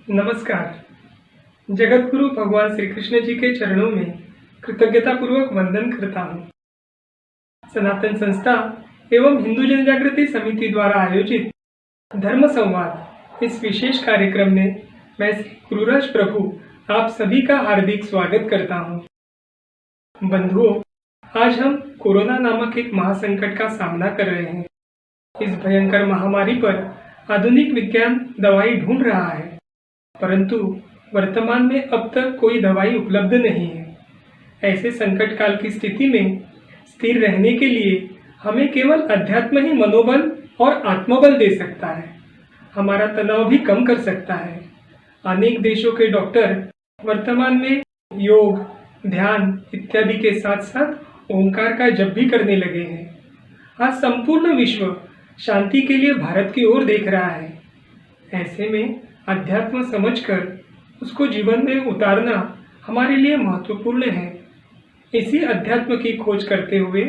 नमस्कार। जगतगुरु भगवान श्री कृष्ण जी के चरणों में कृतज्ञतापूर्वक वंदन करता हूँ। सनातन संस्था एवं हिंदू जनजागृति समिति द्वारा आयोजित धर्म संवाद इस विशेष कार्यक्रम में मैं श्री गुरुराज प्रभु आप सभी का हार्दिक स्वागत करता हूँ। बंधुओं, आज हम कोरोना नामक एक महासंकट का सामना कर रहे हैं। इस भयंकर महामारी पर आधुनिक विज्ञान दवाई ढूंढ रहा है, परंतु वर्तमान में अब तक कोई दवाई उपलब्ध नहीं है। ऐसे संकट काल की स्थिति में स्थिर रहने के लिए हमें केवल अध्यात्म ही मनोबल और आत्मबल दे सकता है, हमारा तनाव भी कम कर सकता है। अनेक देशों के डॉक्टर वर्तमान में योग, ध्यान इत्यादि के साथ साथ ओंकार का जप भी करने लगे हैं। आज संपूर्ण विश्व शांति के लिए भारत की ओर देख रहा है। ऐसे में अध्यात्म समझकर उसको जीवन में उतारना हमारे लिए महत्वपूर्ण है। इसी अध्यात्म की खोज करते हुए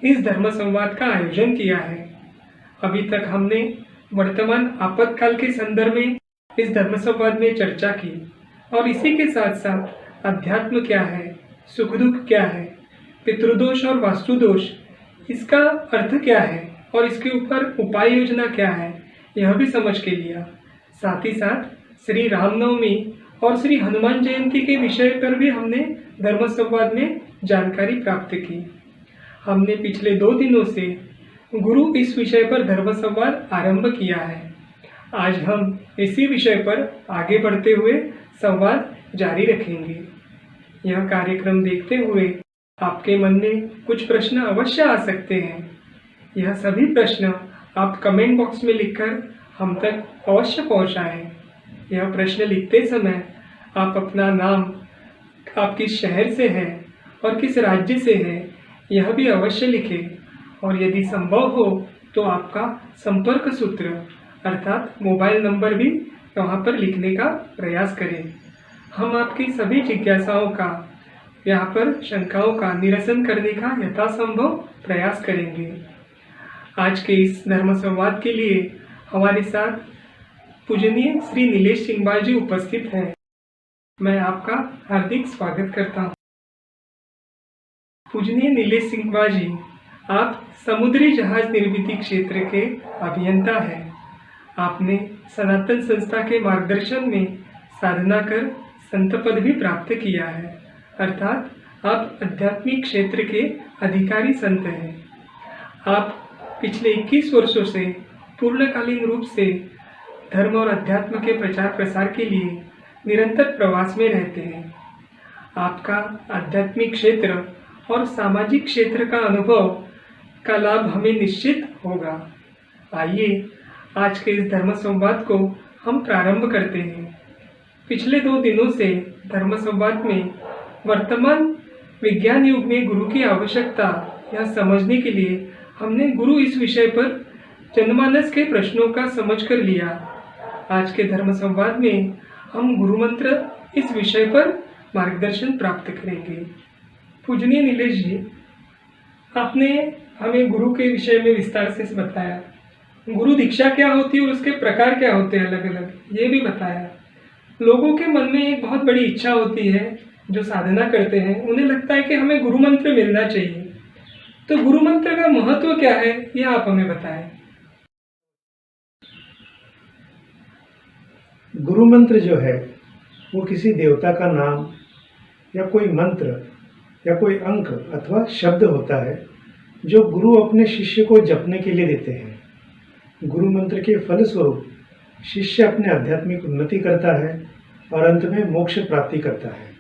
इस धर्म संवाद का आयोजन किया है। अभी तक हमने वर्तमान आपातकाल के संदर्भ में इस धर्म संवाद में चर्चा की और इसी के साथ साथ अध्यात्म क्या है, सुख दुख क्या है, पितृदोष और वास्तुदोष इसका अर्थ क्या है और इसके ऊपर उपाय योजना क्या है, यह भी समझ के लिया। साथ ही साथ श्री रामनवमी और श्री हनुमान जयंती के विषय पर भी हमने धर्म संवाद में जानकारी प्राप्त की। हमने पिछले 2 दिनों से गुरु इस विषय पर धर्म संवाद आरंभ किया है। आज हम इसी विषय पर आगे बढ़ते हुए संवाद जारी रखेंगे। यह कार्यक्रम देखते हुए आपके मन में कुछ प्रश्न अवश्य आ सकते हैं। यह सभी प्रश्न आप कमेंट बॉक्स में लिखकर हम तक अवश्य पहुंचाएं। यह प्रश्न लिखते समय आप अपना नाम, आप किस शहर से हैं और किस राज्य से हैं यह भी अवश्य लिखें और यदि संभव हो तो आपका संपर्क सूत्र अर्थात मोबाइल नंबर भी वहाँ पर लिखने का प्रयास करें। हम आपकी सभी जिज्ञासाओं का, यहाँ पर शंकाओं का निरसन करने का यथासंभव प्रयास करेंगे। आज के इस धर्म संवाद के लिए हमारे साथ पूजनीय श्री नीलेश सिंघवाल जी उपस्थित हैं। मैं आपका हार्दिक स्वागत करता हूं। पूजनीय नीलेश सिंघवाल जी, आप समुद्री जहाज निर्मिती क्षेत्र के अभियंता हैं। आपने सनातन संस्था के मार्गदर्शन में साधना कर संत पद भी प्राप्त किया है, अर्थात आप आध्यात्मिक क्षेत्र के अधिकारी संत हैं। आप पिछले 21 वर्षों से पूर्णकालीन रूप से धर्म और अध्यात्म के प्रचार प्रसार के लिए निरंतर प्रवास में रहते हैं। आपका आध्यात्मिक क्षेत्र और सामाजिक क्षेत्र का अनुभव का लाभ हमें निश्चित होगा। आइए आज के इस धर्म संवाद को हम प्रारंभ करते हैं। पिछले 2 दिनों से धर्म संवाद में वर्तमान विज्ञान युग में गुरु की आवश्यकता यह समझने के लिए हमने गुरु इस विषय पर जनमानस के प्रश्नों का समझ कर लिया। आज के धर्म संवाद में हम गुरु मंत्र इस विषय पर मार्गदर्शन प्राप्त करेंगे। पूजनीय नीलेश जी, आपने हमें गुरु के विषय में विस्तार से बताया। गुरु दीक्षा क्या होती है और उसके प्रकार क्या होते हैं अलग अलग, ये भी बताया। लोगों के मन में एक बहुत बड़ी इच्छा होती है, जो साधना करते हैं उन्हें लगता है कि हमें गुरु मंत्र मिलना चाहिए। तो गुरु मंत्र का महत्व क्या है, यह आप हमें बताएं। गुरु मंत्र जो है वो किसी देवता का नाम या कोई मंत्र या कोई अंक अथवा शब्द होता है जो गुरु अपने शिष्य को जपने के लिए देते हैं। गुरु मंत्र के फलस्वरूप शिष्य अपने आध्यात्मिक उन्नति करता है और अंत में मोक्ष प्राप्ति करता है।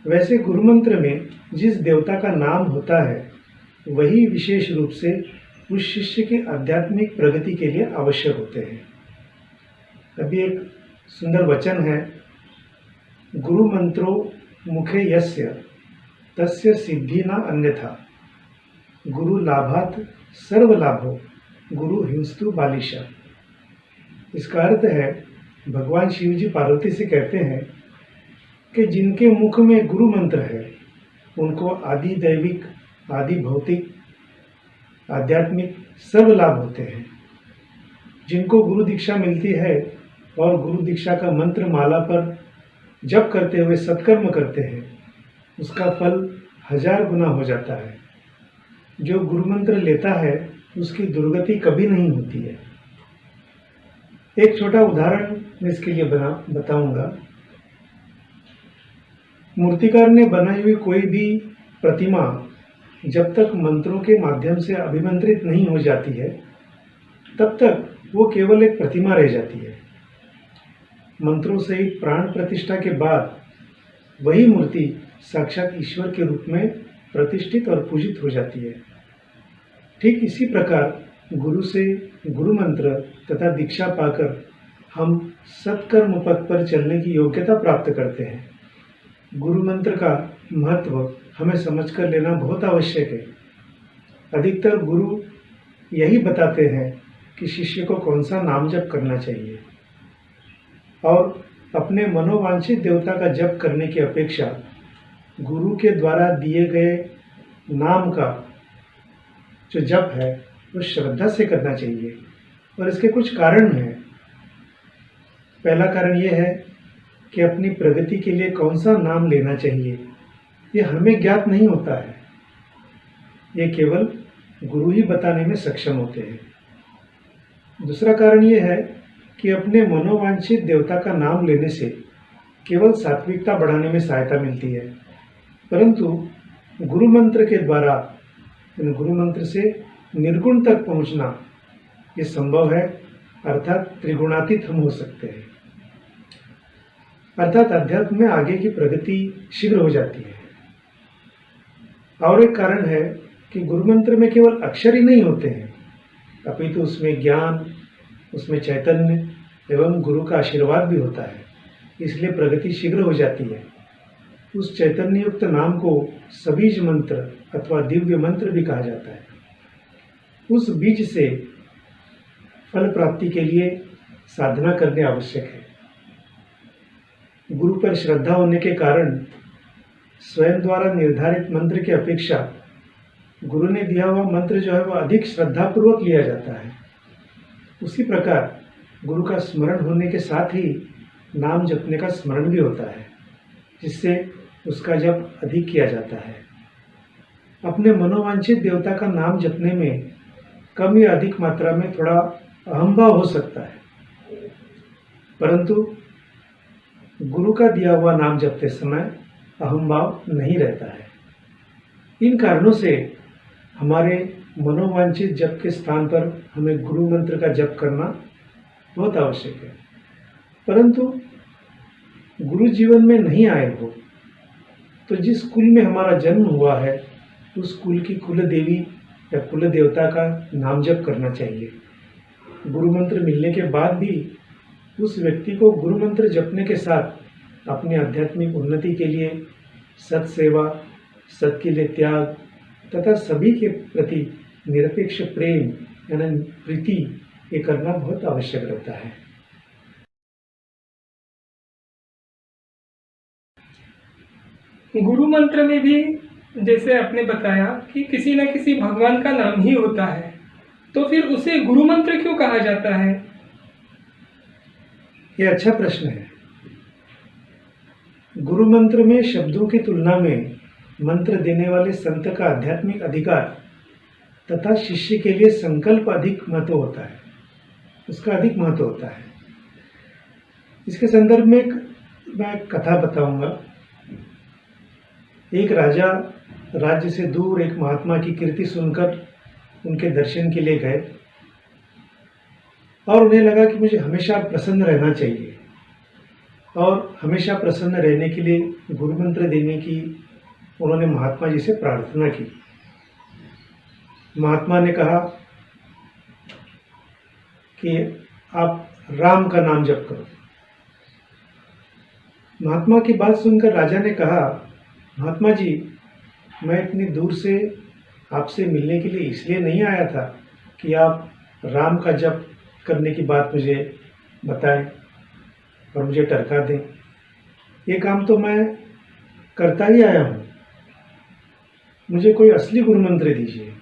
वैसे गुरु मंत्र में जिस देवता का नाम होता है वही विशेष रूप से उस शिष्य की आध्यात्मिक प्रगति के लिए आवश्यक होते हैं। अभी एक सुंदर वचन है, गुरु मंत्रो मुखे यस्य तस्य सिद्धि न अन्यथा, गुरु लाभात सर्व लाभो गुरु हिंस्तु बालिशा। इसका अर्थ है, भगवान शिव जी पार्वती से कहते हैं कि जिनके मुख में गुरु मंत्र है उनको आदि दैविक, आदि भौतिक, आध्यात्मिक सर्व लाभ होते हैं। जिनको गुरु दीक्षा मिलती है और गुरु दीक्षा का मंत्र माला पर जप करते हुए सत्कर्म करते हैं, उसका फल 1000 गुना हो जाता है। जो गुरु मंत्र लेता है उसकी दुर्गति कभी नहीं होती है। एक छोटा उदाहरण मैं इसके लिए बताऊंगा। मूर्तिकार ने बनाई हुई कोई भी प्रतिमा जब तक मंत्रों के माध्यम से अभिमंत्रित नहीं हो जाती है, तब तक वो केवल एक प्रतिमा रह जाती है। मंत्रों सहित प्राण प्रतिष्ठा के बाद वही मूर्ति साक्षात ईश्वर के रूप में प्रतिष्ठित और पूजित हो जाती है। ठीक इसी प्रकार गुरु से गुरु मंत्र तथा दीक्षा पाकर हम सत्कर्म पथ पर चलने की योग्यता प्राप्त करते हैं। गुरु मंत्र का महत्व हमें समझकर लेना बहुत आवश्यक है। अधिकतर गुरु यही बताते हैं कि शिष्य को कौन सा नाम जप करना चाहिए, और अपने मनोवांछित देवता का जप करने की अपेक्षा गुरु के द्वारा दिए गए नाम का जो जप है वो श्रद्धा से करना चाहिए। और इसके कुछ कारण हैं। पहला कारण ये है कि अपनी प्रगति के लिए कौन सा नाम लेना चाहिए ये हमें ज्ञात नहीं होता है, ये केवल गुरु ही बताने में सक्षम होते हैं। दूसरा कारण ये है कि अपने मनोवांछित देवता का नाम लेने से केवल सात्विकता बढ़ाने में सहायता मिलती है, परंतु गुरु मंत्र के द्वारा गुरु मंत्र से निर्गुण तक पहुंचना ये संभव है, अर्थात त्रिगुणातीत हम हो सकते हैं। अर्थात अध्यात्म में आगे की प्रगति शीघ्र हो जाती है। और एक कारण है कि गुरु मंत्र में केवल अक्षर ही नहीं होते हैं, अपितु उसमें ज्ञान, उसमें चैतन्य एवं गुरु का आशीर्वाद भी होता है, इसलिए प्रगति शीघ्र हो जाती है। उस चैतन्य युक्त नाम को सबीज मंत्र अथवा दिव्य मंत्र भी कहा जाता है। उस बीज से फल प्राप्ति के लिए साधना करने आवश्यक है। गुरु पर श्रद्धा होने के कारण स्वयं द्वारा निर्धारित मंत्र की अपेक्षा गुरु ने दिया हुआ मंत्र जो है वह अधिक श्रद्धापूर्वक लिया जाता है। उसी प्रकार गुरु का स्मरण होने के साथ ही नाम जपने का स्मरण भी होता है, जिससे उसका जप अधिक किया जाता है। अपने मनोवांछित देवता का नाम जपने में कम या अधिक मात्रा में थोड़ा अहंभाव हो सकता है, परंतु गुरु का दिया हुआ नाम जपते समय अहंभाव नहीं रहता है। इन कारणों से हमारे मनोवांछित जप के स्थान पर हमें गुरु मंत्र का जप करना बहुत आवश्यक है। परंतु गुरु जीवन में नहीं आए हो तो जिस कुल में हमारा जन्म हुआ है उस कुल की कुल देवी या कुल देवता का नाम जप करना चाहिए। गुरु मंत्र मिलने के बाद भी उस व्यक्ति को गुरु मंत्र जपने के साथ अपनी आध्यात्मिक उन्नति के लिए सत सेवा, सत के लिए त्याग तथा सभी के प्रति निरपेक्ष प्रेम यानी प्रीति ये करना बहुत आवश्यक रहता है। गुरु मंत्र में भी जैसे आपने बताया कि किसी न किसी भगवान का नाम ही होता है, तो फिर उसे गुरु मंत्र क्यों कहा जाता है? ये अच्छा प्रश्न है। गुरु मंत्र में शब्दों की तुलना में मंत्र देने वाले संत का आध्यात्मिक अधिकार तथा शिष्य के लिए संकल्प अधिक महत्व होता है, उसका अधिक महत्व होता है। इसके संदर्भ में मैं एक कथा बताऊंगा। एक राजा राज्य से दूर एक महात्मा की कीर्ति सुनकर उनके दर्शन के लिए गए और उन्हें लगा कि मुझे हमेशा प्रसन्न रहना चाहिए और हमेशा प्रसन्न रहने के लिए गुरु मंत्र देने की उन्होंने महात्मा जी से प्रार्थना की। महात्मा ने कहा कि आप राम का नाम जप करो। महात्मा की बात सुनकर राजा ने कहा, महात्मा जी, मैं इतनी दूर से आपसे मिलने के लिए इसलिए नहीं आया था कि आप राम का जप करने की बात मुझे बताएं और मुझे टरका दें। ये काम तो मैं करता ही आया हूँ, मुझे कोई असली गुरु मंत्र दीजिए।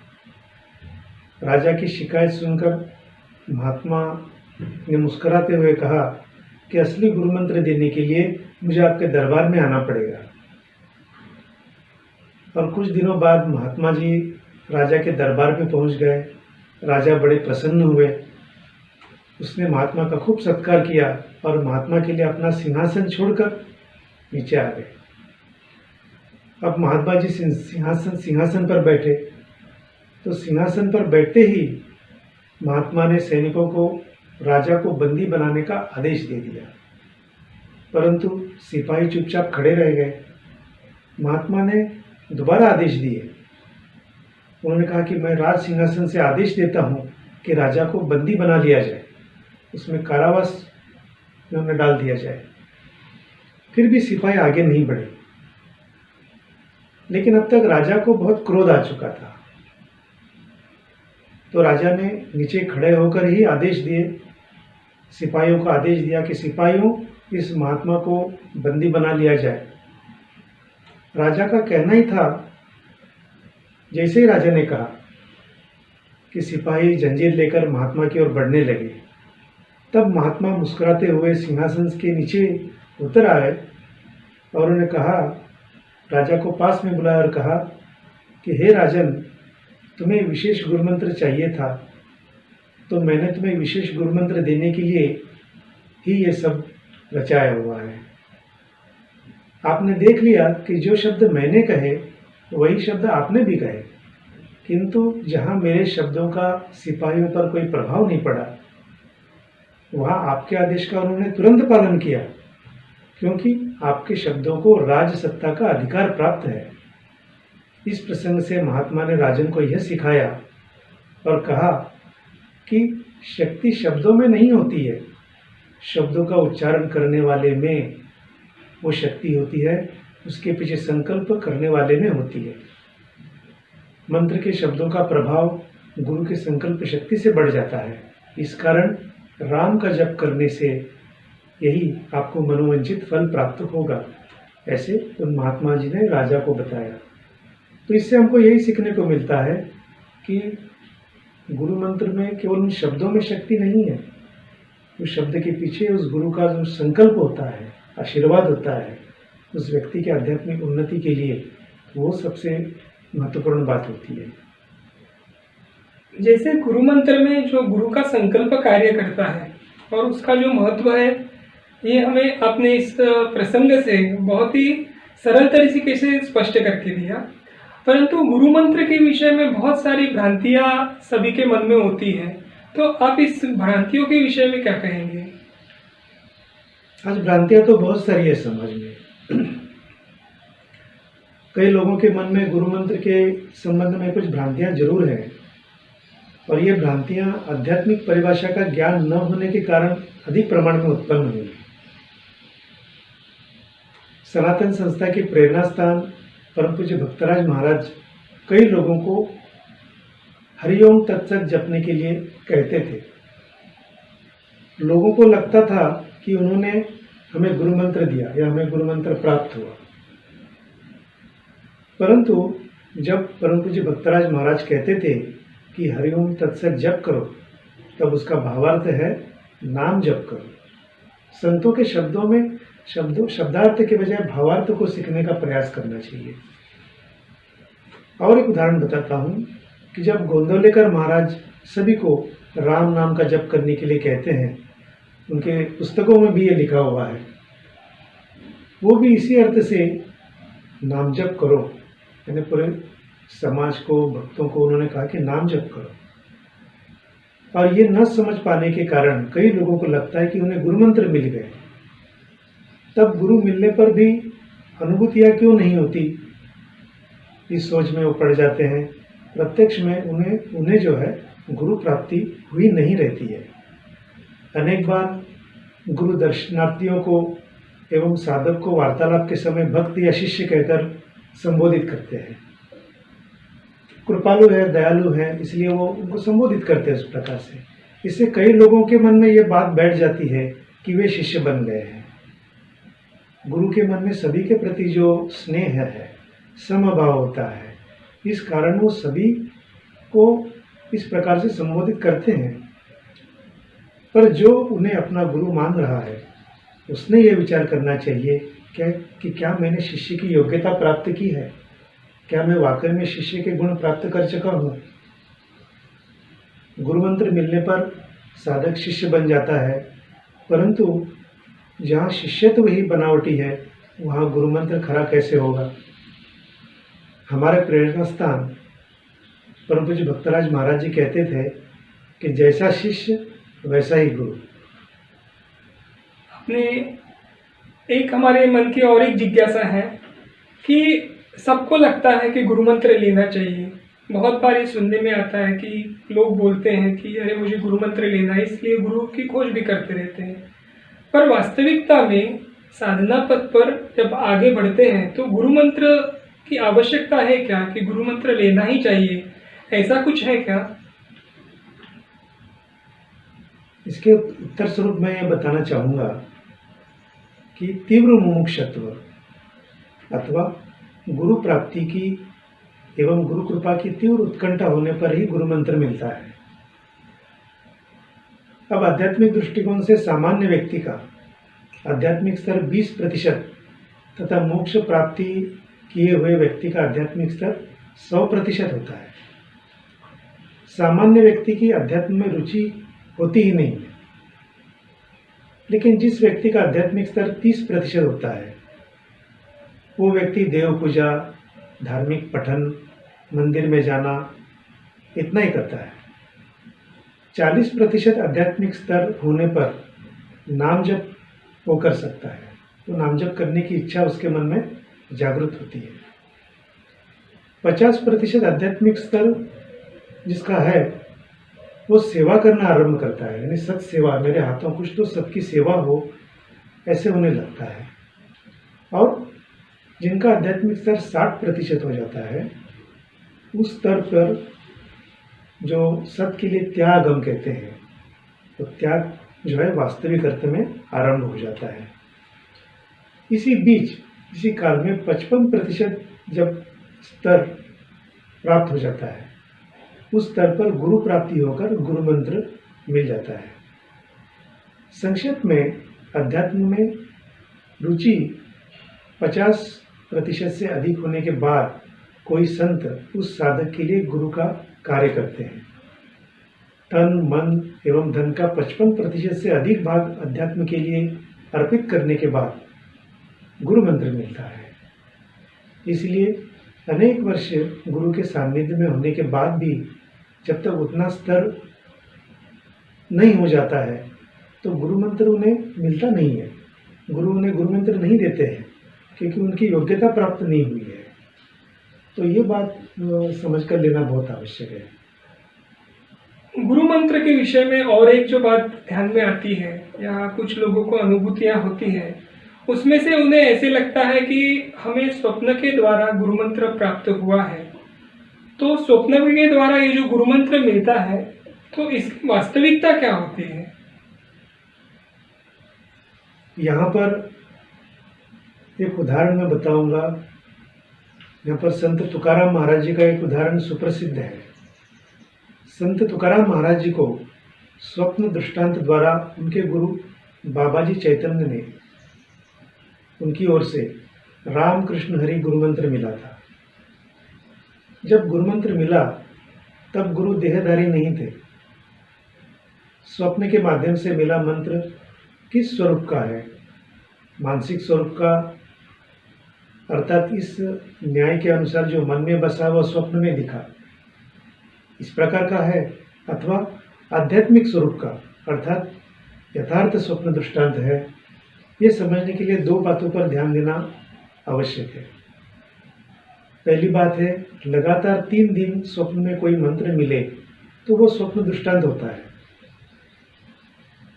राजा की शिकायत सुनकर महात्मा ने मुस्कुराते हुए कहा कि असली गुरु मंत्र देने के लिए मुझे आपके दरबार में आना पड़ेगा। और कुछ दिनों बाद महात्मा जी राजा के दरबार में पहुंच गए। राजा बड़े प्रसन्न हुए। उसने महात्मा का खूब सत्कार किया और महात्मा के लिए अपना सिंहासन छोड़कर नीचे आ गए। अब महात्मा जी सिंहासन पर बैठे, तो सिंहासन पर बैठते ही महात्मा ने सैनिकों को राजा को बंदी बनाने का आदेश दे दिया, परंतु सिपाही चुपचाप खड़े रह गए। महात्मा ने दोबारा आदेश दिए। उन्होंने कहा कि मैं राज सिंहासन से आदेश देता हूं कि राजा को बंदी बना लिया जाए, उसमें कारावास में उन्हें डाल दिया जाए। फिर भी सिपाही आगे नहीं बढ़े, लेकिन अब तक राजा को बहुत क्रोध आ चुका था। तो राजा ने नीचे खड़े होकर ही आदेश दिए, सिपाहियों को आदेश दिया कि सिपाहियों, इस महात्मा को बंदी बना लिया जाए। राजा का कहना ही था, जैसे ही राजा ने कहा कि सिपाही जंजीर लेकर महात्मा की ओर बढ़ने लगे, तब महात्मा मुस्कुराते हुए सिंहासन के नीचे उतर आए और उन्होंने कहा, राजा को पास में बुलाया और कहा कि हे राजन, तुम्हें विशेष गुरुमंत्र चाहिए था, तो मैंने तुम्हें विशेष गुरुमंत्र देने के लिए ही ये सब रचाया हुआ है। आपने देख लिया कि जो शब्द मैंने कहे वही शब्द आपने भी कहे, किंतु जहाँ मेरे शब्दों का सिपाहियों पर कोई प्रभाव नहीं पड़ा, वहाँ आपके आदेश का उन्होंने तुरंत पालन किया, क्योंकि आपके शब्दों को राज सत्ता का अधिकार प्राप्त है। इस प्रसंग से महात्मा ने राजन को यह सिखाया और कहा कि शक्ति शब्दों में नहीं होती है, शब्दों का उच्चारण करने वाले में वो शक्ति होती है, उसके पीछे संकल्प करने वाले में होती है। मंत्र के शब्दों का प्रभाव गुरु के संकल्प शक्ति से बढ़ जाता है। इस कारण राम का जप करने से यही आपको मनोवांछित फल प्राप्त होगा, ऐसे उन महात्मा जी ने राजा को बताया। तो इससे हमको यही सीखने को मिलता है कि गुरु मंत्र में केवल उन शब्दों में शक्ति नहीं है, उस शब्द के पीछे उस गुरु का जो संकल्प होता है, आशीर्वाद होता है, उस व्यक्ति के आध्यात्मिक उन्नति के लिए, वो सबसे महत्वपूर्ण बात होती है। जैसे गुरु मंत्र में जो गुरु का संकल्प कार्य करता है और उसका जो महत्व है, ये हमें आपने इस प्रसंग से बहुत ही सरल तरीके से स्पष्ट करके दिया। परंतु गुरु मंत्र के विषय में बहुत सारी भ्रांतियां सभी के मन में होती हैं, तो आप इस भ्रांतियों के विषय में क्या कहेंगे? आज भ्रांतियां तो बहुत सारी है समाज में। कई लोगों के मन में गुरु मंत्र के संबंध में कुछ भ्रांतियां जरूर हैं, और ये भ्रांतियां आध्यात्मिक परिभाषा का ज्ञान न होने के कारण अधिक प्रमाण में उत्पन्न हुई। सनातन संस्था के प्रेरणा स्थान परम पूज्य भक्तराज महाराज कई लोगों को हरिओम तत्सत जपने के लिए कहते थे। लोगों को लगता था कि उन्होंने हमें गुरु मंत्र दिया या हमें गुरु मंत्र प्राप्त हुआ, परंतु जब परम पूज्य भक्तराज महाराज कहते थे कि हरिओम तत्सत जप करो, तब उसका भावार्थ है नाम जप करो। संतों के शब्दों में शब्दार्थ के बजाय भावार्थ को सीखने का प्रयास करना चाहिए। और एक उदाहरण बताता हूँ कि जब गोंदवलेकर महाराज सभी को राम नाम का जप करने के लिए कहते हैं, उनके पुस्तकों में भी ये लिखा हुआ है, वो भी इसी अर्थ से नाम जप करो, यानी पूरे समाज को, भक्तों को उन्होंने कहा कि नाम जप करो। और ये न समझ पाने के कारण कई लोगों को लगता है कि उन्हें गुरु मंत्र मिल गए, तब गुरु मिलने पर भी अनुभूतियाँ क्यों नहीं होती, इस सोच में वो पड़ जाते हैं। प्रत्यक्ष में उन्हें जो है गुरु प्राप्ति हुई नहीं रहती है। अनेक बार गुरु दर्शनार्थियों को एवं साधक को वार्तालाप के समय भक्त या शिष्य कहकर संबोधित करते हैं। कृपालु है, दयालु है, इसलिए वो उनको संबोधित करते हैं उस प्रकार से। इससे कई लोगों के मन में ये बात बैठ जाती है कि वे शिष्य बन गए हैं। गुरु के मन में सभी के प्रति जो स्नेह है, समभाव होता है, इस कारण वो सभी को इस प्रकार से संबोधित करते हैं। पर जो उन्हें अपना गुरु मान रहा है, उसने ये विचार करना चाहिए क्या मैंने शिष्य की योग्यता प्राप्त की है, क्या मैं वाकई में शिष्य के गुण प्राप्त कर चुका हूँ। गुरु मंत्र मिलने पर साधक शिष्य बन जाता है, परंतु जहाँ शिष्यत्व ही बनावटी है वहाँ गुरु मंत्र खरा कैसे होगा। हमारे प्रेरणा स्थान परम पूज्य भक्तराज महाराज जी कहते थे कि जैसा शिष्य वैसा ही गुरु। अपने एक हमारे मन की और एक जिज्ञासा है कि सबको लगता है कि गुरु मंत्र लेना चाहिए। बहुत बार ये सुनने में आता है कि लोग बोलते हैं कि अरे मुझे गुरु मंत्र लेना है, इसलिए गुरु की खोज भी करते रहते हैं। पर वास्तविकता में साधना पथ पर जब आगे बढ़ते हैं तो गुरु मंत्र की आवश्यकता है क्या, कि गुरु मंत्र लेना ही चाहिए, ऐसा कुछ है क्या? इसके उत्तर स्वरूप मैं ये बताना चाहूँगा कि तीव्र मुमुक्षत्व अथवा गुरु प्राप्ति की एवं गुरु कृपा की तीव्र उत्कंठा होने पर ही गुरु मंत्र मिलता है। अब आध्यात्मिक दृष्टिकोण से सामान्य व्यक्ति का आध्यात्मिक स्तर 20% तथा मोक्ष प्राप्ति किए हुए व्यक्ति का आध्यात्मिक स्तर 100% होता है। सामान्य व्यक्ति की अध्यात्म में रुचि होती ही नहीं है, लेकिन जिस व्यक्ति का आध्यात्मिक स्तर 30% होता है वो व्यक्ति देव पूजा, धार्मिक पठन, मंदिर में जाना इतना ही करता है। 40% आध्यात्मिक स्तर होने पर नाम जप वो कर सकता है, तो नाम जप करने की इच्छा उसके मन में जागृत होती है। 50% आध्यात्मिक स्तर जिसका है वो सेवा करना आरंभ करता है, यानी सत सेवा, मेरे हाथों कुछ तो सबकी सेवा हो ऐसे उन्हें लगता है। और जिनका आध्यात्मिक स्तर 60% हो जाता है उस स्तर पर जो सत के लिए त्याग हम कहते हैं, तो त्याग जो है वास्तविक अर्थ में आरंभ हो जाता है। इसी काल में 55% जब स्तर प्राप्त हो जाता है उस स्तर पर गुरु प्राप्ति होकर गुरु मंत्र मिल जाता है। संक्षेप में अध्यात्म में रुचि 50% से अधिक होने के बाद कोई संत उस साधक के लिए गुरु का कार्य करते हैं। तन, मन एवं धन का 55% से अधिक भाग अध्यात्म के लिए अर्पित करने के बाद गुरु मंत्र मिलता है। इसलिए अनेक वर्ष गुरु के सानिध्य में होने के बाद भी जब तक उतना स्तर नहीं हो जाता है तो गुरु मंत्र उन्हें मिलता नहीं है। गुरु उन्हें गुरु मंत्र नहीं देते हैं क्योंकि उनकी योग्यता प्राप्त नहीं हुई है। तो ये बात समझ कर लेना बहुत आवश्यक है। गुरु मंत्र के विषय में और एक जो बात ध्यान में आती है या कुछ लोगों को अनुभूतियां होती है, उसमें से उन्हें ऐसे लगता है कि हमें स्वप्न के द्वारा गुरु मंत्र प्राप्त हुआ है। तो स्वप्न के द्वारा ये जो गुरु मंत्र मिलता है तो इसकी वास्तविकता क्या होती है? यहाँ पर एक उदाहरण मैं बताऊंगा। यहाँ पर संत तुकाराम महाराज जी का एक उदाहरण सुप्रसिद्ध है। संत तुकाराम महाराज जी को स्वप्न दृष्टांत द्वारा उनके गुरु बाबा जी चैतन्य ने उनकी ओर से राम कृष्ण हरि गुरु मंत्र मिला था। जब गुरु मंत्र मिला तब गुरु देहधारी नहीं थे। स्वप्न के माध्यम से मिला मंत्र किस स्वरूप का है? मानसिक स्वरूप का, अर्थात इस न्याय के अनुसार जो मन में बसा वह स्वप्न में दिखा, इस प्रकार का है, अथवा आध्यात्मिक स्वरूप का अर्थात यथार्थ स्वप्न दृष्टांत है। ये समझने के लिए दो बातों पर ध्यान देना आवश्यक है। पहली बात है, लगातार 3 दिन स्वप्न में कोई मंत्र मिले तो वो स्वप्न दृष्टांत होता है।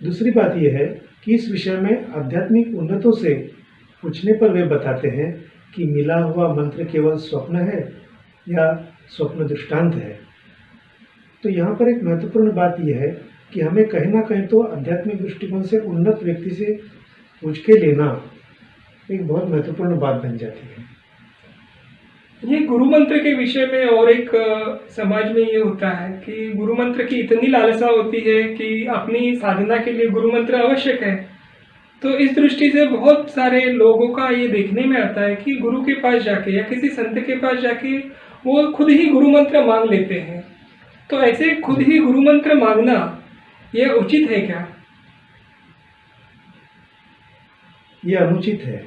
दूसरी बात यह है कि इस विषय में आध्यात्मिक उन्नतों से पूछने पर वे बताते हैं कि मिला हुआ मंत्र केवल स्वप्न है या स्वप्न दृष्टांत है। तो यहाँ पर एक महत्वपूर्ण बात यह है कि हमें कहीं ना कहीं तो आध्यात्मिक दृष्टिकोण से उन्नत व्यक्ति से पूछ के लेना एक बहुत महत्वपूर्ण बात बन जाती है। ये गुरु मंत्र के विषय में और एक समाज में ये होता है कि गुरु मंत्र की इतनी लालसा होती है कि अपनी साधना के लिए गुरु मंत्र आवश्यक है, तो इस दृष्टि से बहुत सारे लोगों का ये देखने में आता है कि गुरु के पास जाके या किसी संत के पास जाके वो खुद ही गुरु मंत्र मांग लेते हैं। तो ऐसे खुद ही गुरु मंत्र मांगना यह उचित है क्या? ये अनुचित है,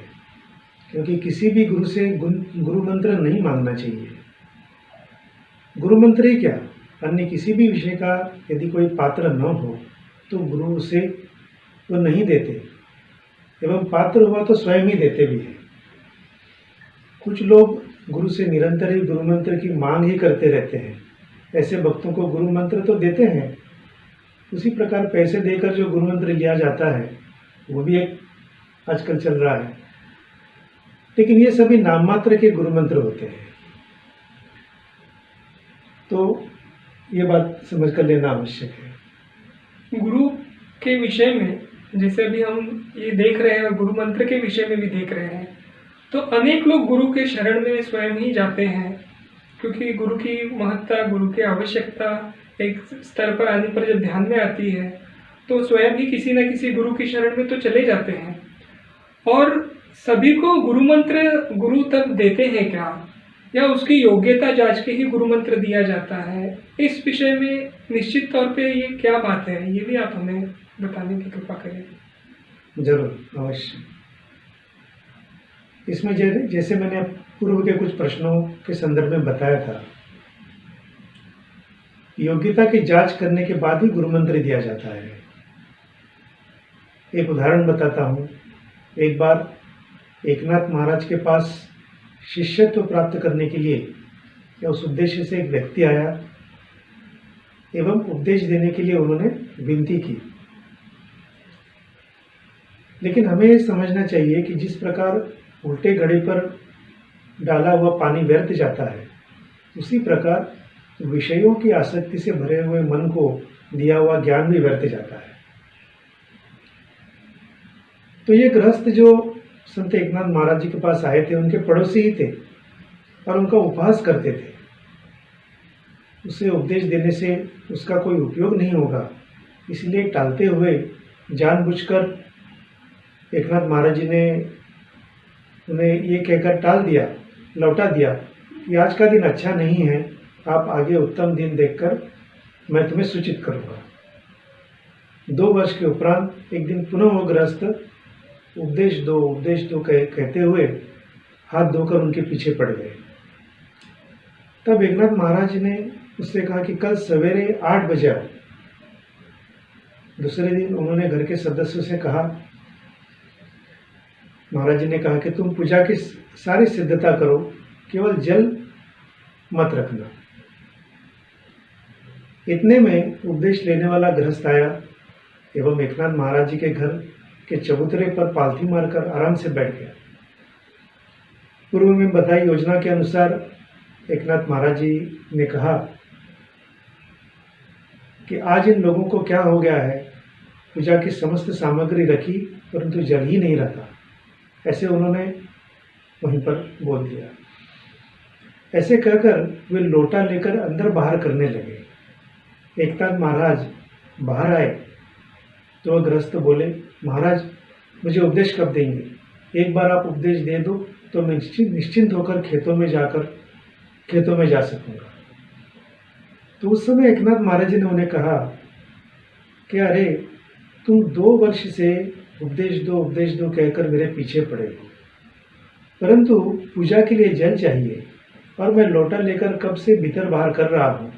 क्योंकि किसी भी गुरु से गुरु मंत्र नहीं मांगना चाहिए। गुरु मंत्र ही क्या, अन्य किसी भी विषय का यदि कोई पात्र न हो तो गुरु उसे वो नहीं देते, एवं पात्र हुआ तो स्वयं ही देते भी हैं। कुछ लोग गुरु से निरंतर ही गुरु मंत्र की मांग ही करते रहते हैं। ऐसे भक्तों को गुरु मंत्र तो देते हैं, उसी प्रकार पैसे देकर जो गुरु मंत्र लिया जाता है वो भी एक आजकल चल रहा है, लेकिन ये सभी नाम मात्र के गुरु मंत्र होते हैं। तो ये बात समझ कर लेना आवश्यक है। गुरु के विषय में जैसे अभी हम ये देख रहे हैं और गुरु मंत्र के विषय में भी देख रहे हैं, तो अनेक लोग गुरु के शरण में स्वयं ही जाते हैं, क्योंकि गुरु की महत्ता, गुरु की आवश्यकता एक स्तर पर आने पर जब ध्यान में आती है तो स्वयं ही किसी न किसी गुरु की शरण में तो चले जाते हैं। और सभी को गुरु मंत्र गुरु तब देते हैं क्या, या उसकी योग्यता जांच के ही गुरु मंत्र दिया जाता है? इस विषय में निश्चित तौर पे ये क्या बात है, ये भी आप हमें बताने की कृपा करें। जरूर, अवश्य। इसमें जैसे मैंने पूर्व के कुछ प्रश्नों के संदर्भ में बताया था, योग्यता की जांच करने के बाद ही गुरु मंत्र दिया जाता है। एक उदाहरण बताता हूँ। एक बार एकनाथ महाराज के पास शिष्यत्व प्राप्त करने के लिए या उस उद्देश्य से एक व्यक्ति आया एवं उपदेश देने के लिए उन्होंने विनती की। लेकिन हमें ये समझना चाहिए कि जिस प्रकार उल्टे घड़े पर डाला हुआ पानी व्यर्थ जाता है, उसी प्रकार विषयों की आसक्ति से भरे हुए मन को दिया हुआ ज्ञान भी व्यर्थ जाता है। तो ये गृहस्थ जो संत एकनाथ महाराज जी के पास आए थे, उनके पड़ोसी ही थे और उनका उपहास करते थे। उसे उपदेश देने से उसका कोई उपयोग नहीं होगा, इसलिए टालते हुए जानबूझकर एकनाथ महाराज जी ने उन्हें ये कहकर टाल दिया, लौटा दिया कि आज का दिन अच्छा नहीं है, आप आगे उत्तम दिन देखकर मैं तुम्हें सूचित करूँगा। 2 वर्ष के उपरांत एक दिन पुनः वो गृहस्थ उपदेश दो कहते हुए हाथ धोकर उनके पीछे पड़ गए। तब एकनाथ महाराज ने उससे कहा कि कल सवेरे 8 बजे आओ। दूसरे दिन उन्होंने घर के सदस्यों से कहा, महाराज जी ने कहा कि तुम पूजा की सारी सिद्धता करो, केवल जल मत रखना। इतने में उपदेश लेने वाला गृहस्थ आया एवं एकनाथ महाराज जी के घर के चबूतरे पर पालथी मारकर आराम से बैठ गया। पूर्व में बताई योजना के अनुसार एकनाथ महाराज जी ने कहा कि आज इन लोगों को क्या हो गया है, पूजा की समस्त सामग्री रखी परंतु जल ही नहीं रखा। ऐसे उन्होंने वहीं पर बोल दिया। ऐसे कहकर वे लोटा लेकर अंदर बाहर करने लगे। एकनाथ महाराज बाहर आए तो वह गृहस्थ बोले, महाराज मुझे उपदेश कब देंगे? एक बार आप उपदेश दे दो तो मैं निश्चिंत होकर खेतों में जा सकूंगा। तो उस समय एकनाथ महाराज जी ने उन्हें कहा कि अरे तुम 2 वर्ष से उपदेश दो कहकर मेरे पीछे पड़े हो, परंतु पूजा के लिए जल चाहिए और मैं लोटा लेकर कब से भीतर बाहर कर रहा हूँ।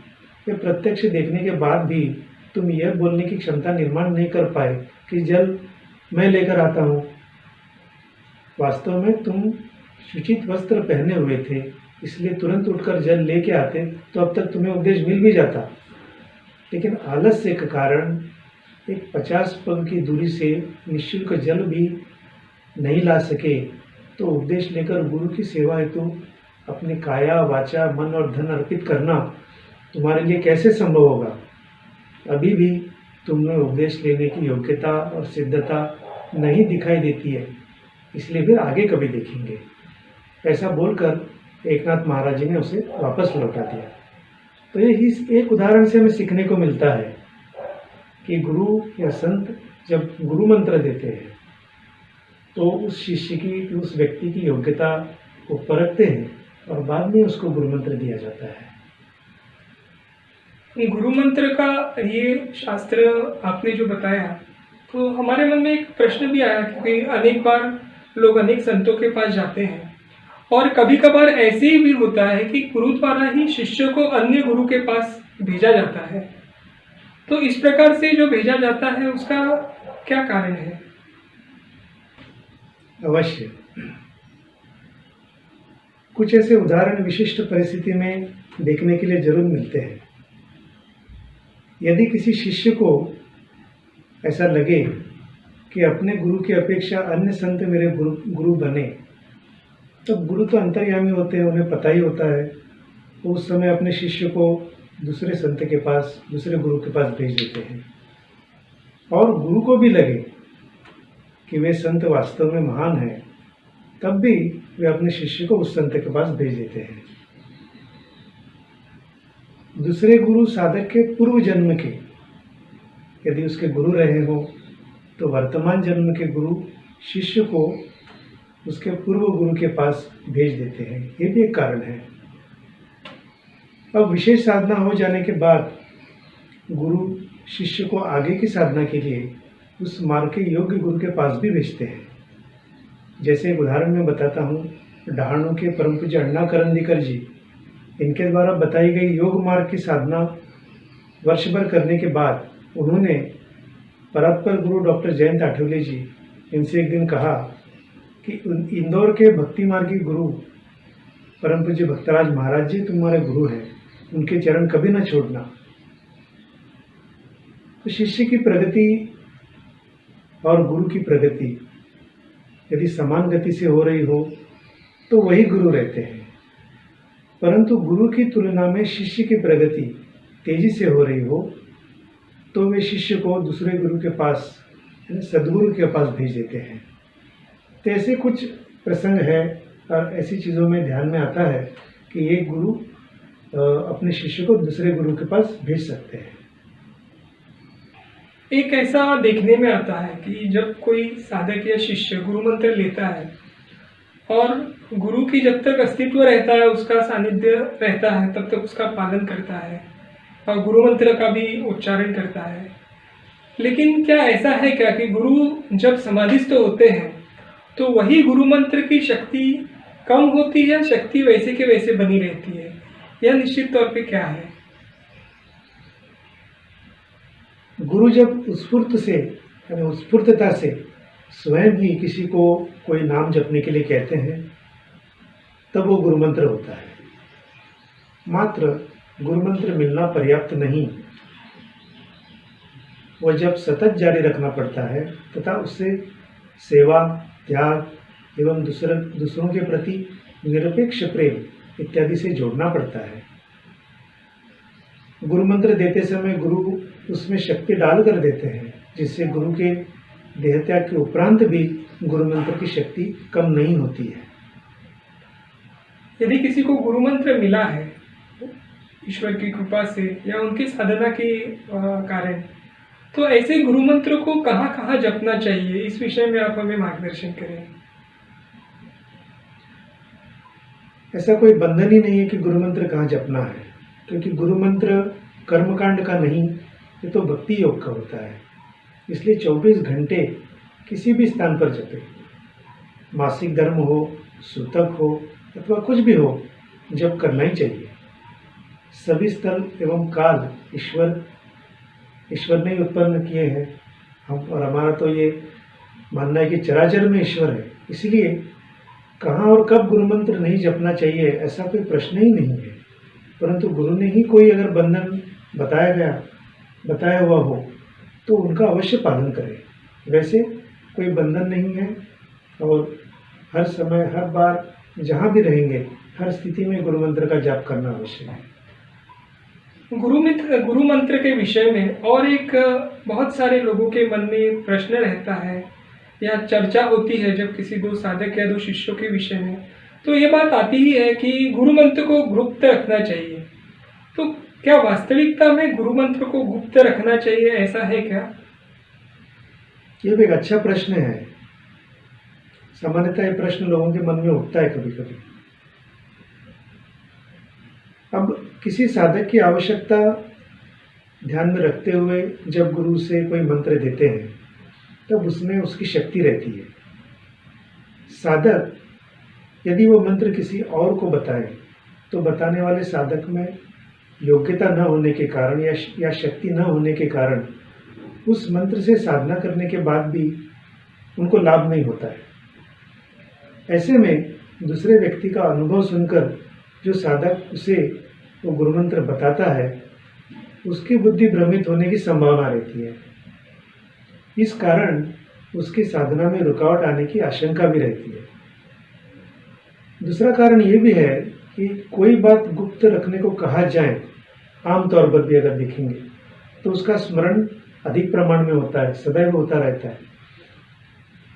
ये प्रत्यक्ष देखने के बाद भी तुम यह बोलने की क्षमता निर्माण नहीं कर पाए कि जल मैं लेकर आता हूँ। वास्तव में तुम शुचित वस्त्र पहने हुए थे, इसलिए तुरंत उठकर जल लेके आते तो अब तक तुम्हें उपदेश मिल भी जाता। लेकिन आलस्य के कारण एक 50 पग की दूरी से निःशुल्क जल भी नहीं ला सके, तो उपदेश लेकर गुरु की सेवा हेतु अपने काया, वाचा, मन और धन अर्पित करना तुम्हारे लिए कैसे संभव होगा? अभी भी तुमने उपदेश लेने की योग्यता और सिद्धता नहीं दिखाई देती है, इसलिए फिर आगे कभी देखेंगे। ऐसा बोलकर एकनाथ महाराज जी ने उसे वापस लौटा दिया। तो ये इस एक उदाहरण से हमें सीखने को मिलता है कि गुरु या संत जब गुरु मंत्र देते हैं तो उस शिष्य की, उस व्यक्ति की योग्यता को परखते हैं और बाद में उसको गुरु मंत्र दिया जाता है। गुरु मंत्र का ये शास्त्र आपने जो बताया, तो हमारे मन में एक प्रश्न भी आया, क्योंकि अनेक बार लोग अनेक संतों के पास जाते हैं और कभी कभार ऐसे भी होता है कि गुरु द्वारा ही शिष्य को अन्य गुरु के पास भेजा जाता है। तो इस प्रकार से जो भेजा जाता है उसका क्या कारण है? अवश्य, कुछ ऐसे उदाहरण विशिष्ट परिस्थिति में देखने के लिए जरूर मिलते हैं। यदि किसी शिष्य को ऐसा लगे कि अपने गुरु की अपेक्षा अन्य संत मेरे गुरु बने, तो गुरु तो अंतर्यामी होते हैं, उन्हें पता ही होता है, वो उस समय अपने शिष्य को दूसरे संत के पास, दूसरे गुरु के पास भेज देते हैं। और गुरु को भी लगे कि वे संत वास्तव में महान है, तब भी वे अपने शिष्य को उस संत के पास भेज देते हैं। दूसरे गुरु साधक के पूर्व जन्म के यदि उसके गुरु रहे हो, तो वर्तमान जन्म के गुरु शिष्य को उसके पूर्व गुरु के पास भेज देते हैं। ये भी एक कारण है। अब विशेष साधना हो जाने के बाद गुरु शिष्य को आगे की साधना के लिए उस मार्ग के योग्य गुरु के पास भी भेजते हैं। जैसे एक उदाहरण मैं बताता हूँ, डहाणू के परम पूज्य अण्णा करंदीकर जी, इनके द्वारा बताई गई योग मार्ग की साधना वर्ष भर करने के बाद उन्होंने परात्पर गुरु डॉक्टर जयंत आठवले जी, इनसे एक दिन कहा कि इंदौर के भक्ति मार्गी गुरु परम पूज्य भक्तराज महाराज जी तुम्हारे गुरु हैं, उनके चरण कभी न छोड़ना। तो शिष्य की प्रगति और गुरु की प्रगति यदि समान गति से हो रही हो तो वही गुरु रहते हैं, परंतु गुरु की तुलना में शिष्य की प्रगति तेजी से हो रही हो तो वे शिष्य को दूसरे गुरु के पास, सदगुरु के पास भेज देते हैं। तो ऐसे कुछ प्रसंग है और ऐसी चीज़ों में ध्यान में आता है कि एक गुरु अपने शिष्य को दूसरे गुरु के पास भेज सकते हैं। एक ऐसा देखने में आता है कि जब कोई साधक या शिष्य गुरु मंत्र लेता है और गुरु की जब तक अस्तित्व रहता है, उसका सानिध्य रहता है, तब तक उसका पालन करता है और गुरु मंत्र का भी उच्चारण करता है। लेकिन क्या ऐसा है क्या कि गुरु जब समाधिस्थ होते हैं तो वही गुरु मंत्र की शक्ति कम होती है, शक्ति वैसे के वैसे बनी रहती है? यह निश्चित तौर पे क्या है? गुरु जब उत्स्फूर्तता से स्वयं ही किसी को कोई नाम जपने के लिए कहते हैं, तब वो गुरु मंत्र होता है। मात्र गुरु मंत्र मिलना पर्याप्त नहीं, वह जब सतत जारी रखना पड़ता है तथा उससे सेवा, त्याग एवं दूसरों के प्रति निरपेक्ष प्रेम इत्यादि से जोड़ना पड़ता है। गुरु मंत्र देते समय गुरु उसमें शक्ति डाल कर देते हैं, जिससे गुरु के देहत्याग के उपरांत भी गुरु मंत्र की शक्ति कम नहीं होती है। यदि किसी को गुरु मंत्र मिला है ईश्वर की कृपा से या उनकी साधना के कारण, तो ऐसे गुरु मंत्र को कहाँ कहाँ जपना चाहिए, इस विषय में आप हमें मार्गदर्शन करें। ऐसा कोई बंधन ही नहीं है कि गुरु मंत्र कहाँ जपना है, क्योंकि गुरु मंत्र कर्मकांड का नहीं, ये तो भक्ति योग का होता है। इसलिए 24 घंटे किसी भी स्थान पर जपे, मासिक धर्म हो, सूतक हो अथवा कुछ भी हो, जप करना ही चाहिए। सभी स्थल एवं काल ईश्वर ने ही उत्पन्न किए हैं हम, और हमारा तो ये मानना है कि चराचर में ईश्वर है। इसलिए कहाँ और कब गुरु मंत्र नहीं जपना चाहिए ऐसा कोई प्रश्न ही नहीं है। परंतु गुरु ने ही कोई अगर बंधन बताया हुआ हो तो उनका अवश्य पालन करें। वैसे कोई बंधन नहीं है और हर समय, हर बार, जहाँ भी रहेंगे, हर स्थिति में गुरु मंत्र का जाप करना आवश्यक है। गुरु मंत्र के विषय में और एक बहुत सारे लोगों के मन में प्रश्न रहता है या चर्चा होती है जब किसी दो साधक या दो शिष्यों के विषय में, तो ये बात आती ही है कि गुरु मंत्र को गुप्त रखना चाहिए। तो क्या वास्तविकता में गुरु मंत्र को गुप्त रखना चाहिए, ऐसा है क्या? ये भी एक अच्छा प्रश्न है। सामान्यतः ये प्रश्न लोगों के मन में उठता है कभी कभी। अब किसी साधक की आवश्यकता ध्यान में रखते हुए जब गुरु से कोई मंत्र देते हैं तब उसमें उसकी शक्ति रहती है। साधक यदि वो मंत्र किसी और को बताए तो बताने वाले साधक में योग्यता न होने के कारण या शक्ति न होने के कारण उस मंत्र से साधना करने के बाद भी उनको लाभ नहीं होता है। ऐसे में दूसरे व्यक्ति का अनुभव सुनकर जो साधक उसे वो गुरु मंत्र बताता है उसकी बुद्धि भ्रमित होने की संभावना रहती है। इस कारण उसकी साधना में रुकावट आने की आशंका भी रहती है। दूसरा कारण ये भी है कि कोई बात गुप्त रखने को कहा जाए, आमतौर पर भी अगर देखेंगे तो उसका स्मरण अधिक प्रमाण में होता है, सदैव होता रहता है।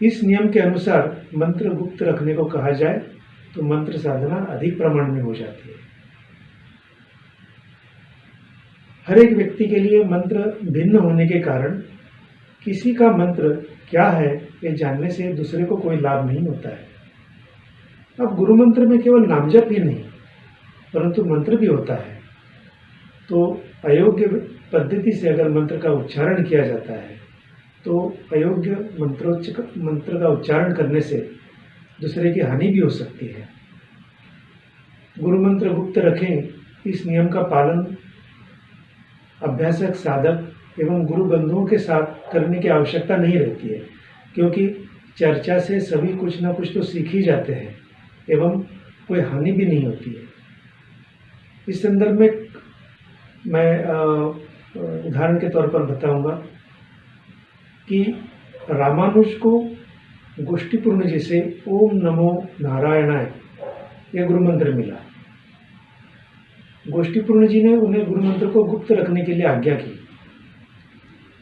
इस नियम के अनुसार मंत्र गुप्त रखने को कहा जाए तो मंत्र साधना अधिक प्रमाण में हो जाती है। हर एक व्यक्ति के लिए मंत्र भिन्न होने के कारण किसी का मंत्र क्या है ये जानने से दूसरे को कोई लाभ नहीं होता है। अब गुरु मंत्र में केवल नामजप ही नहीं परंतु मंत्र भी होता है, तो अयोग्य पद्धति से अगर मंत्र का उच्चारण किया जाता है तो अयोग्य मंत्र का उच्चारण करने से दूसरे की हानि भी हो सकती है। गुरु मंत्र गुप्त रखें, इस नियम का पालन अभ्यासक, साधक एवं गुरु बंधुओं के साथ करने की आवश्यकता नहीं रहती है, क्योंकि चर्चा से सभी कुछ न कुछ तो सीख ही जाते हैं एवं कोई हानि भी नहीं होती है। इस संदर्भ में मैं उदाहरण के तौर पर बताऊंगा कि रामानुज को गोष्ठीपूर्ण जी से ओम नमो नारायणाय यह गुरु मंत्र मिला। गोष्ठीपूर्ण जी ने उन्हें गुरु मंत्र को गुप्त रखने के लिए आज्ञा की।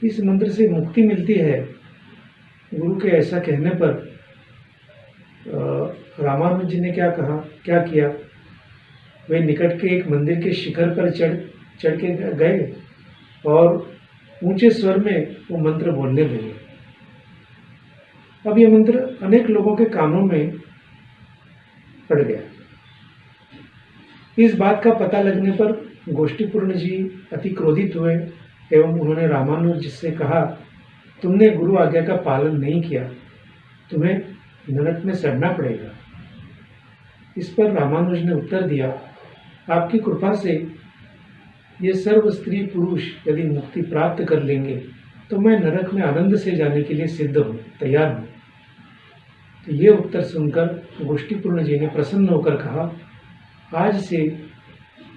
इस मंत्र से मुक्ति मिलती है। गुरु के ऐसा कहने पर रामानुज जी ने क्या किया, वे निकट के एक मंदिर के शिखर पर चढ़ के गए और ऊंचे स्वर में वो मंत्र बोलने लगे। अब ये मंत्र अनेक लोगों के कानों में पड़ गया। इस बात का पता लगने पर गोष्ठीपूर्ण जी अति क्रोधित हुए एवं उन्होंने रामानुज जी से कहा, तुमने गुरु आज्ञा का पालन नहीं किया, तुम्हें नरक में सड़ना पड़ेगा। इस पर रामानुज ने उत्तर दिया, आपकी कृपा से ये सर्व स्त्री पुरुष यदि मुक्ति प्राप्त कर लेंगे तो मैं नरक में आनंद से जाने के लिए सिद्ध हूँ, तैयार हूँ। तो ये उत्तर सुनकर गोष्ठीपूर्ण जी ने प्रसन्न होकर कहा, आज से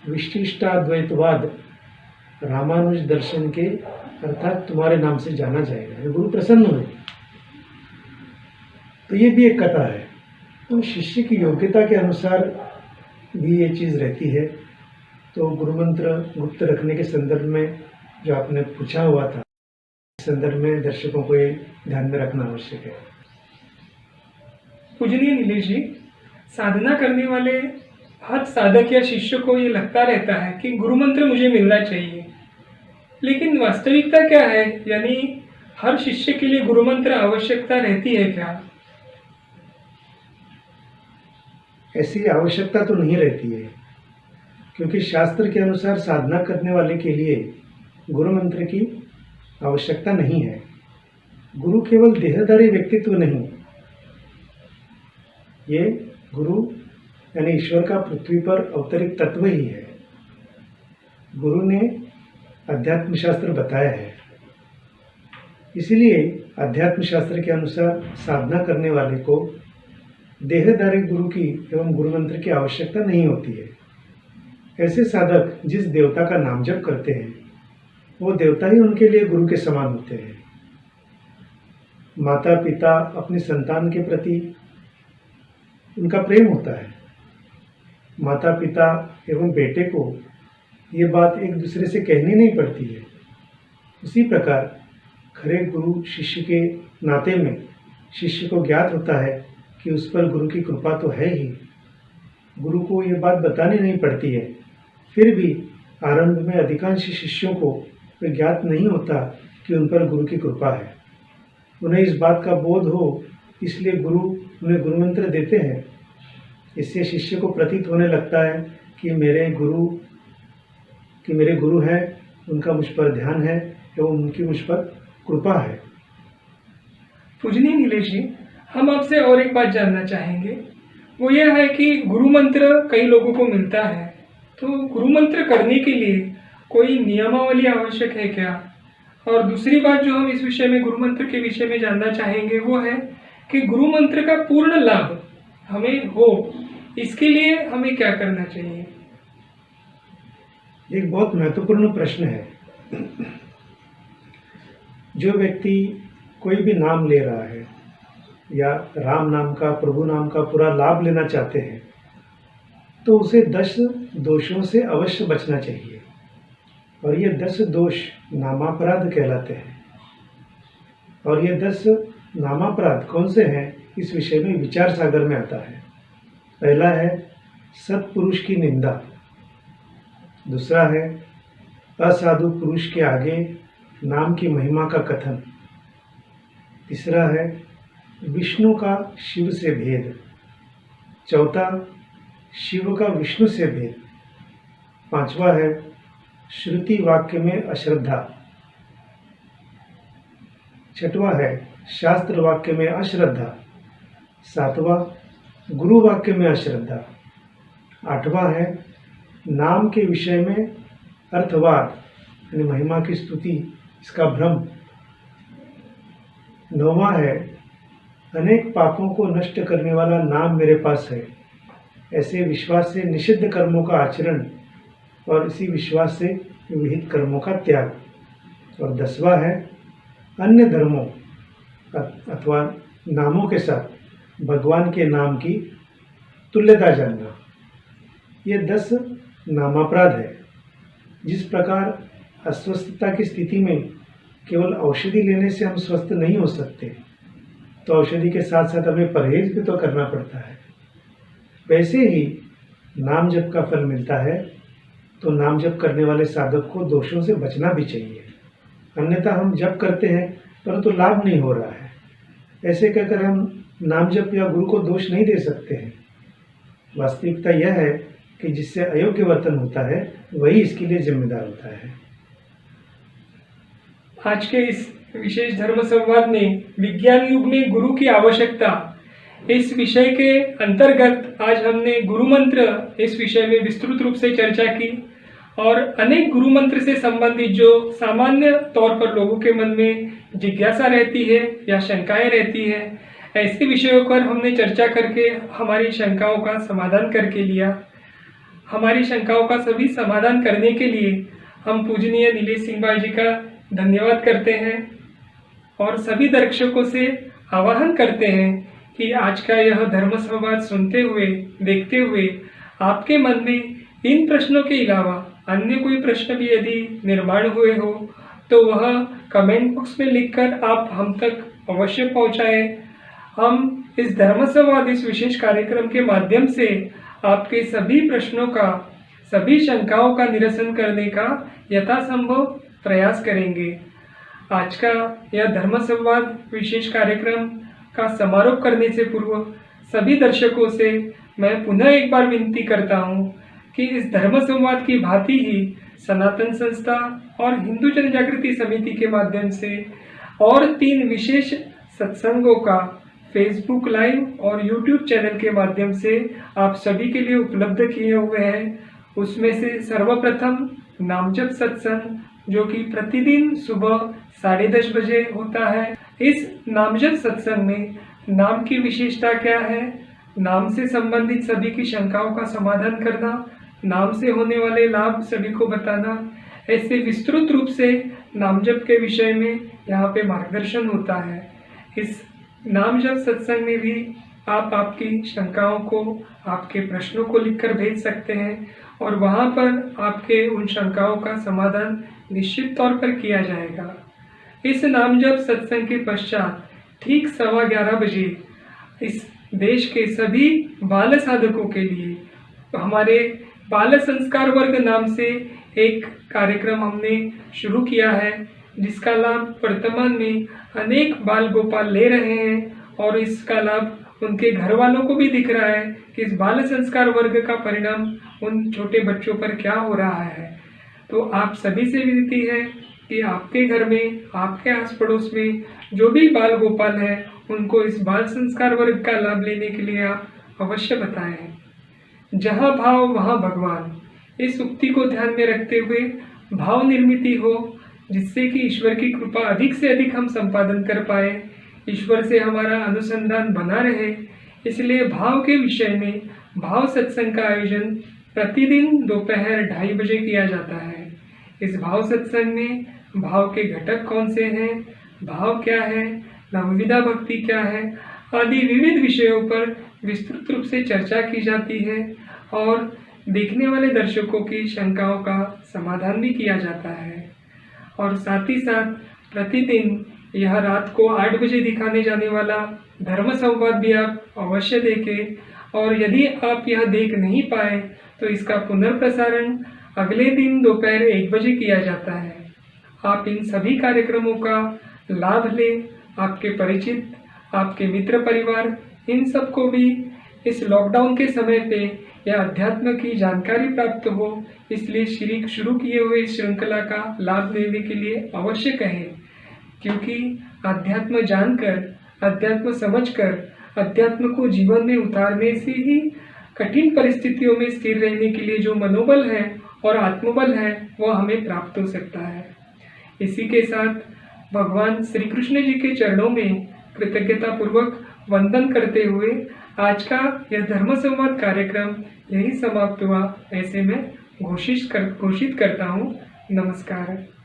विशिष्टाद्वैतवाद रामानुज दर्शन के अर्थात तुम्हारे नाम से जाना जाएगा। गुरु प्रसन्न हुए। तो ये भी एक कथा है। तो शिष्य की योग्यता के अनुसार भी ये चीज़ रहती है। तो गुरु मंत्र गुप्त रखने के संदर्भ में जो आपने पूछा हुआ था, इस संदर्भ में दर्शकों को ये ध्यान में रखना आवश्यक है। पूजनीय नीलेश जी, साधना करने वाले हर साधक या शिष्य को ये लगता रहता है कि गुरु मंत्र मुझे मिलना चाहिए, लेकिन वास्तविकता क्या है? यानी हर शिष्य के लिए गुरु मंत्र आवश्यकता रहती है क्या? ऐसी आवश्यकता तो नहीं रहती है, क्योंकि शास्त्र के अनुसार साधना करने वाले के लिए गुरु मंत्र की आवश्यकता नहीं है। गुरु केवल देहधारी व्यक्तित्व नहीं, ये गुरु यानी ईश्वर का पृथ्वी पर अवतरित तत्व ही है। गुरु ने अध्यात्म शास्त्र बताया है, इसीलिए अध्यात्म शास्त्र के अनुसार साधना करने वाले को देहधारी गुरु की एवं गुरु मंत्र की आवश्यकता नहीं होती है। ऐसे साधक जिस देवता का नाम जप करते हैं वो देवता ही उनके लिए गुरु के समान होते हैं। माता पिता अपनी संतान के प्रति उनका प्रेम होता है। माता पिता एवं बेटे को ये बात एक दूसरे से कहनी नहीं पड़ती है। उसी प्रकार खरे गुरु शिष्य के नाते में शिष्य को ज्ञात होता है कि उस पर गुरु की कृपा तो है ही। गुरु को ये बात बतानी नहीं पड़ती है। फिर भी आरंभ में अधिकांश शिष्यों को ये ज्ञात नहीं होता कि उन पर गुरु की कृपा है। उन्हें इस बात का बोध हो, इसलिए गुरु उन्हें गुरु मंत्र देते हैं, इससे शिष्य को प्रतीत होने लगता है कि मेरे गुरु हैं, उनका मुझ पर ध्यान है एवं उनकी मुझ पर कृपा है। पूजनीय नीलेश जी, हम आपसे और एक बात जानना चाहेंगे। वो यह है कि गुरु मंत्र कई लोगों को मिलता है, तो गुरु मंत्र करने के लिए कोई नियमावली आवश्यक है क्या? और दूसरी बात जो हम इस विषय में गुरु मंत्र के विषय में जानना चाहेंगे वो है कि गुरु मंत्र का पूर्ण लाभ हमें हो, इसके लिए हमें क्या करना चाहिए? एक बहुत महत्वपूर्ण प्रश्न है। जो व्यक्ति कोई भी नाम ले रहा है या राम नाम का, प्रभु नाम का पूरा लाभ लेना चाहते हैं, तो उसे 10 दोषों से अवश्य बचना चाहिए। और ये 10 दोष नामापराध कहलाते हैं। और ये 10 नामापराध कौन से हैं, इस विषय में विचार सागर में आता है। पहला है सत्पुरुष की निंदा, दूसरा है असाधु पुरुष के आगे नाम की महिमा का कथन, तीसरा है विष्णु का शिव से भेद, चौथा शिव का विष्णु से भेद, पांचवा है श्रुति वाक्य में अश्रद्धा, छठवां है शास्त्र वाक्य में अश्रद्धा, सातवां गुरु वाक्य में अश्रद्धा, आठवां है नाम के विषय में अर्थवाद यानी महिमा की स्तुति, इसका भ्रम, नौवां है अनेक पापों को नष्ट करने वाला नाम मेरे पास है, ऐसे विश्वास से निषिद्ध कर्मों का आचरण और इसी विश्वास से विहित कर्मों का त्याग, और 10वां है अन्य धर्मों अथवा नामों के साथ भगवान के नाम की तुल्यता जानना। ये 10 नामापराध है। जिस प्रकार अस्वस्थता की स्थिति में केवल औषधि लेने से हम स्वस्थ नहीं हो सकते, तो औषधि के साथ साथ हमें परहेज भी तो करना पड़ता है। वैसे ही नाम जप का फल मिलता है, तो नाम जप करने वाले साधक को दोषों से बचना भी चाहिए। अन्यथा हम जप करते हैं परंतु लाभ नहीं हो रहा है, ऐसे कहकर हम नाम जप या गुरु को दोष नहीं दे सकते हैं। वास्तविकता यह है कि जिससे अयोग्य वर्तन होता है वही इसके लिए जिम्मेदार होता है। आज के इस विशेष धर्म संवाद में विज्ञान युग में गुरु की आवश्यकता, इस विषय के अंतर्गत आज हमने गुरु मंत्र इस विषय में विस्तृत रूप से चर्चा की और अनेक गुरु मंत्र से संबंधित जो सामान्य तौर पर लोगों के मन में जिज्ञासा रहती है या शंकाएं रहती है, ऐसे विषयों पर हमने चर्चा करके हमारी शंकाओं का समाधान करके लिया। हमारी शंकाओं का सभी समाधान करने के लिए हम पूजनीय नीलेश सिंह भाई जी का धन्यवाद करते हैं और सभी दर्शकों से आह्वान करते हैं कि आज का यह धर्म संवाद सुनते हुए, देखते हुए आपके मन में इन प्रश्नों के अलावा अन्य कोई प्रश्न भी यदि निर्माण हुए हो तो वह कमेंट बॉक्स में लिखकर आप हम तक अवश्य पहुंचाएं। हम इस धर्म संवाद इस विशेष कार्यक्रम के माध्यम से आपके सभी प्रश्नों का, सभी शंकाओं का निरसन करने का यथासंभव प्रयास करेंगे। आज का यह धर्म संवाद विशेष कार्यक्रम का समारोप करने से पूर्व सभी दर्शकों से मैं पुनः एक बार विनती करता हूं कि इस धर्म संवाद की भांति ही सनातन संस्था और हिंदू जन जागृति समिति के माध्यम से और 3 विशेष सत्संगों का फेसबुक लाइव और यूट्यूब चैनल के माध्यम से आप सभी के लिए उपलब्ध किए हुए हैं। उसमें से सर्वप्रथम नामजप सत्संग, जो कि प्रतिदिन सुबह 10:30 बजे होता है। इस नामजप सत्संग में नाम की विशेषता क्या है, नाम से संबंधित सभी की शंकाओं का समाधान करना, नाम से होने वाले लाभ सभी को बताना, ऐसे विस्तृत रूप से नामजप के विषय में यहाँ पे मार्गदर्शन होता है। इस नामजप सत्संग में भी आप आपकी शंकाओं को, आपके प्रश्नों को लिखकर भेज सकते हैं और वहाँ पर आपके उन शंकाओं का समाधान निश्चित तौर पर किया जाएगा। इस नामजप सत्संग के पश्चात ठीक 11:15 बजे इस देश के सभी बाल साधकों के लिए हमारे बाल संस्कार वर्ग नाम से एक कार्यक्रम हमने शुरू किया है, जिसका लाभ वर्तमान में अनेक बाल गोपाल ले रहे हैं और इसका लाभ उनके घर वालों को भी दिख रहा है कि इस बाल संस्कार वर्ग का परिणाम उन छोटे बच्चों पर क्या हो रहा है। तो आप सभी से विनती है कि आपके घर में, आपके आस पड़ोस में जो भी बाल गोपाल है, उनको इस बाल संस्कार वर्ग का लाभ लेने के लिए आप अवश्य बताएं। जहाँ भाव वहाँ भगवान, इस उक्ति को ध्यान में रखते हुए भाव निर्मिति हो, जिससे कि ईश्वर की कृपा अधिक से अधिक हम संपादन कर पाए, ईश्वर से हमारा अनुसंधान बना रहे। इसलिए भाव के विषय में भाव सत्संग का आयोजन प्रतिदिन दोपहर 2:30 बजे किया जाता है। इस भाव सत्संग में भाव के घटक कौन से हैं, भाव क्या है, नवविधा भक्ति क्या है, आदि विविध विषयों पर विस्तृत रूप से चर्चा की जाती है और देखने वाले दर्शकों की शंकाओं का समाधान भी किया जाता है। और साथ ही साथ प्रतिदिन यह रात को 8 बजे दिखाने जाने वाला धर्म संवाद भी आप अवश्य देखें। और यदि आप यह देख नहीं पाए तो इसका पुनर्प्रसारण अगले दिन दोपहर 1 बजे किया जाता है। आप इन सभी कार्यक्रमों का लाभ लें। आपके परिचित, आपके मित्र परिवार, इन सबको भी इस लॉकडाउन के समय पे यह अध्यात्म की जानकारी प्राप्त हो, इसलिए शुरू किए हुए इस श्रृंखला का लाभ लेने के लिए अवश्य कहें। क्योंकि अध्यात्म जानकर, अध्यात्म समझकर, अध्यात्म को जीवन में उतारने से ही कठिन परिस्थितियों में स्थिर रहने के लिए जो मनोबल है और आत्मबल है, वह हमें प्राप्त हो सकता है। इसी के साथ भगवान श्री कृष्ण जी के चरणों में कृतज्ञता पूर्वक वंदन करते हुए आज का यह धर्म संवाद कार्यक्रम यही समाप्त हुआ, ऐसे में घोषित करता हूँ। नमस्कार।